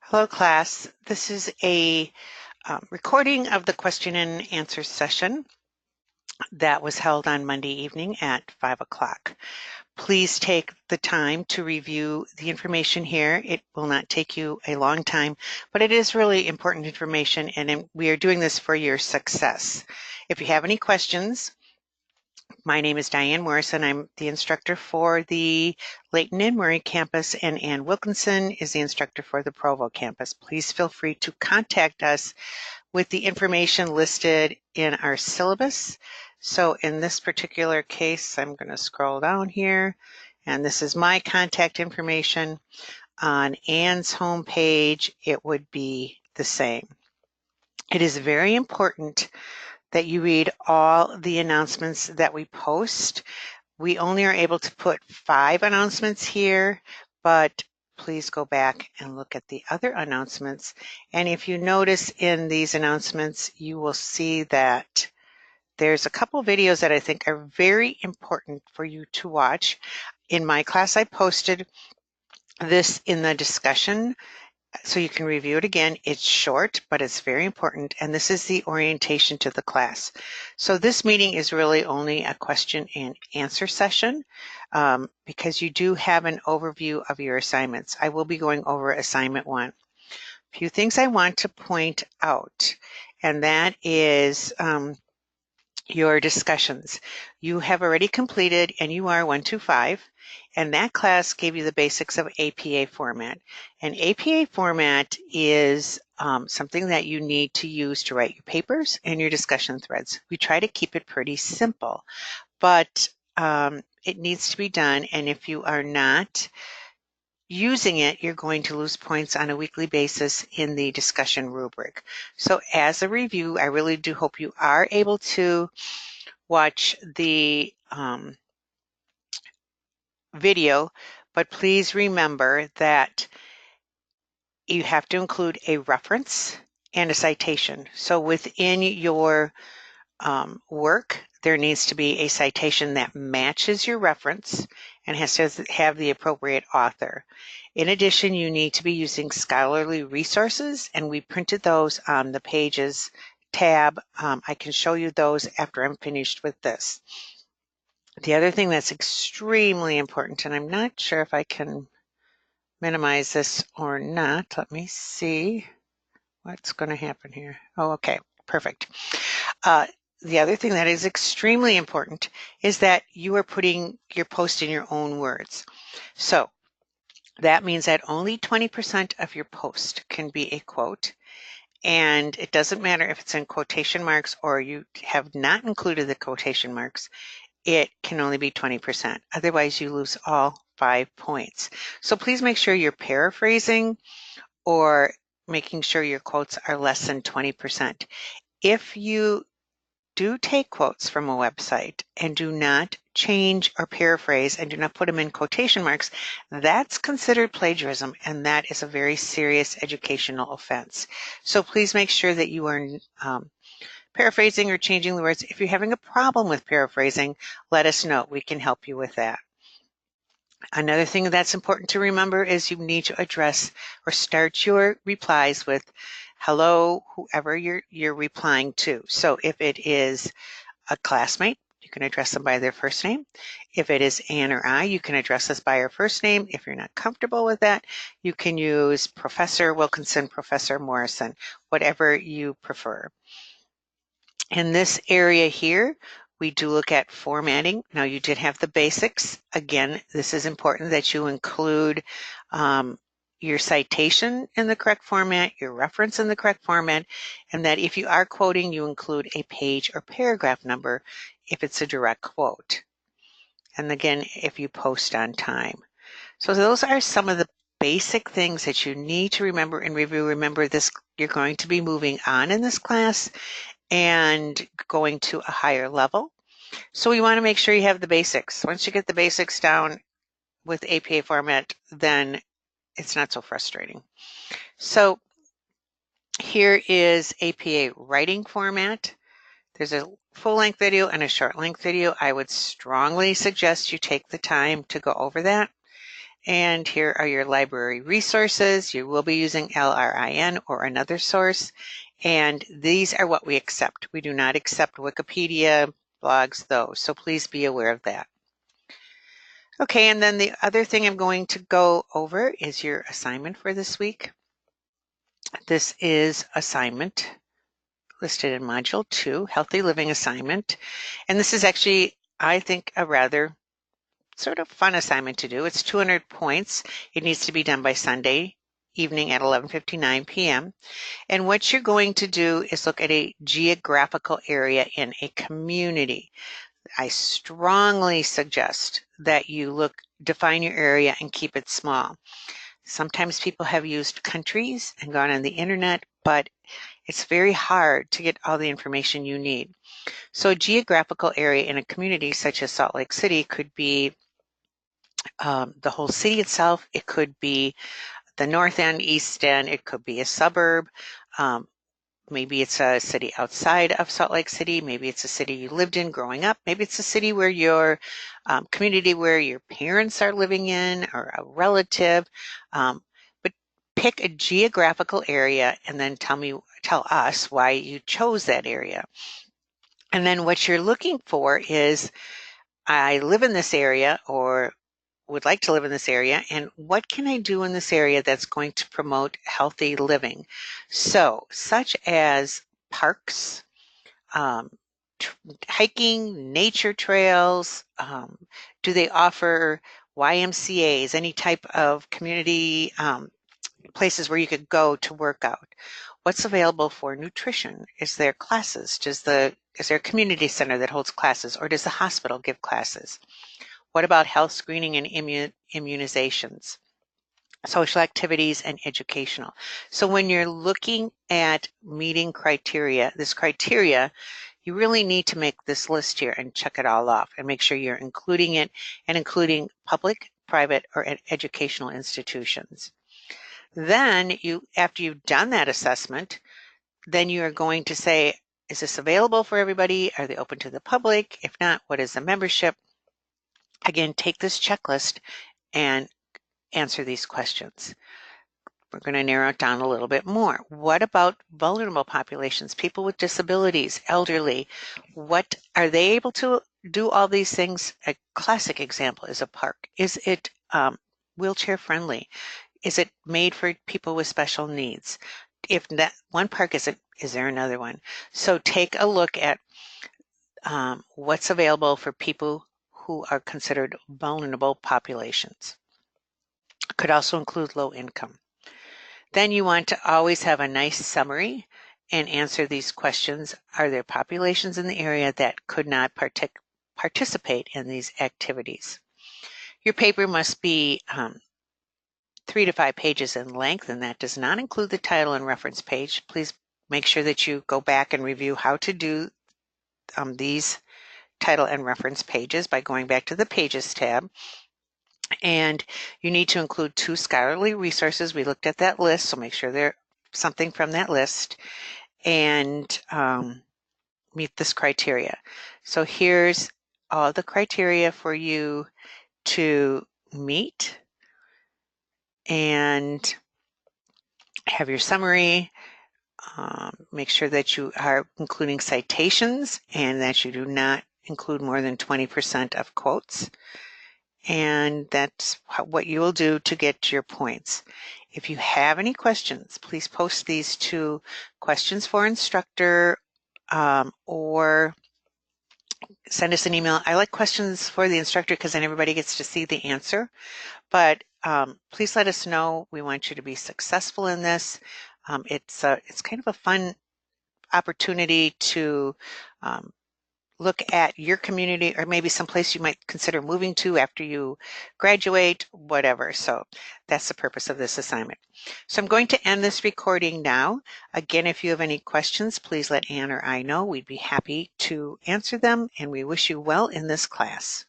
Hello class, this is a recording of the question and answer session that was held on Monday evening at 5 o'clock. Please take the time to review the information here. It will not take you a long time, but it is really important information and we are doing this for your success. If you have any questions, my name is Diane Morrison. I'm the instructor for the Layton and Murray campus, and Ann Wilkinson is the instructor for the Provo campus. Please feel free to contact us with the information listed in our syllabus. So in this particular case, I'm going to scroll down here, and this is my contact information. On Ann's homepage, it would be the same. It is very important that you read all the announcements that we post. We only are able to put 5 announcements here, but please go back and look at the other announcements. And if you notice in these announcements, you will see that there's a couple videos that I think are very important for you to watch. In my class, I posted this in the discussion so you can review it again. It's short, but it's very important, and this is the orientation to the class. So this meeting is really only a question and answer session because you do have an overview of your assignments. I will be going over assignment 1. A few things I want to point out, and that is your discussions. You have already completed NUR 125, and that class gave you the basics of APA format. And APA format is something that you need to use to write your papers and your discussion threads. We try to keep it pretty simple, but it needs to be done, and if you are not using it, you're going to lose points on a weekly basis in the discussion rubric. So as a review, I really do hope you are able to watch the video, but please remember that you have to include a reference and a citation. So within your work, there needs to be a citation that matches your reference and has to have the appropriate author. In addition, you need to be using scholarly resources, and we printed those on the Pages tab. I can show you those after I'm finished with this. The other thing that's extremely important, and I'm not sure if I can minimize this or not. Let me see what's going to happen here. Oh, okay, perfect. The other thing that is extremely important is that you are putting your post in your own words. So that means that only 20% of your post can be a quote, and it doesn't matter if it's in quotation marks or you have not included the quotation marks, it can only be 20%. Otherwise, you lose all 5 points. So please make sure you're paraphrasing or making sure your quotes are less than 20%. If you do take quotes from a website and do not change or paraphrase and do not put them in quotation marks, that's considered plagiarism, and that is a very serious educational offense. So please make sure that you are paraphrasing or changing the words. If you're having a problem with paraphrasing, let us know. We can help you with that. Another thing that's important to remember is you need to address or start your replies with hello, whoever you're replying to. So if it is a classmate, you can address them by their first name. If it is Ann or I, you can address us by our first name. If you're not comfortable with that, you can use Professor Wilkinson, Professor Morrison, whatever you prefer. In this area here, we do look at formatting. Now, you did have the basics. Again, this is important that you include your citation in the correct format, your reference in the correct format, and that if you are quoting, you include a page or paragraph number if it's a direct quote. And again, if you post on time. So those are some of the basic things that you need to remember and review. Remember this, you're going to be moving on in this class and going to a higher level. So we want to make sure you have the basics. Once you get the basics down with APA format, then it's not so frustrating. So here is APA writing format. There's a full-length video and a short-length video. I would strongly suggest you take the time to go over that. And here are your library resources. You will be using LRIN or another source. And these are what we accept. We do not accept Wikipedia, blogs, those. So please be aware of that. Okay, and then the other thing I'm going to go over is your assignment for this week. This is assignment listed in Module 2, Healthy Living Assignment. And this is actually, I think, a rather sort of fun assignment to do. It's 200 points. It needs to be done by Sunday evening at 11:59 p.m. And what you're going to do is look at a geographical area in a community. I strongly suggest that you define your area and keep it small. Sometimes people have used countries and gone on the internet, but it's very hard to get all the information you need. So a geographical area in a community such as Salt Lake City could be the whole city itself. It could be the north end, east end. It could be a suburb. Maybe it's a city outside of Salt Lake City. Maybe it's a city you lived in growing up. Maybe it's a city where your community where your parents are living in or a relative. But pick a geographical area and then tell us why you chose that area. And then what you're looking for is, I live in this area or would like to live in this area, and what can I do in this area that's going to promote healthy living? So, such as parks, hiking, nature trails, do they offer YMCAs, any type of community places where you could go to work out? What's available for nutrition? Is there classes? Is there a community center that holds classes, or does the hospital give classes? What about health screening and immunizations, social activities, and educational? So when you're looking at meeting criteria, you really need to make this list here and check it all off and make sure you're including it and including public, private, or educational institutions. Then after you've done that assessment, then you are going to say, is this available for everybody? Are they open to the public? If not, what is the membership? Again, take this checklist and answer these questions. We're going to narrow it down a little bit more. What about vulnerable populations, people with disabilities, elderly? What are they able to do all these things? A classic example is a park. Is it wheelchair friendly? Is it made for people with special needs? If that one park isn't, is there another one? So take a look at what's available for people who are considered vulnerable populations. Could also include low income. Then you want to always have a nice summary and answer these questions. Are there populations in the area that could not participate in these activities? Your paper must be 3 to 5 pages in length, and that does not include the title and reference page. Please make sure that you go back and review how to do these title and reference pages by going back to the Pages tab. And you need to include 2 scholarly resources. We looked at that list, so make sure there's something from that list and meet this criteria. So here's all the criteria for you to meet, and have your summary. Make sure that you are including citations and that you do not include more than 20% of quotes. And that's what you will do to get your points. If you have any questions, please post these to questions for instructor or send us an email. I like questions for the instructor because then everybody gets to see the answer. But please let us know. We want you to be successful in this. It's kind of a fun opportunity to look at your community or maybe someplace you might consider moving to after you graduate, whatever. So that's the purpose of this assignment. So I'm going to end this recording now. Again, if you have any questions, please let Ann or I know. We'd be happy to answer them, and we wish you well in this class.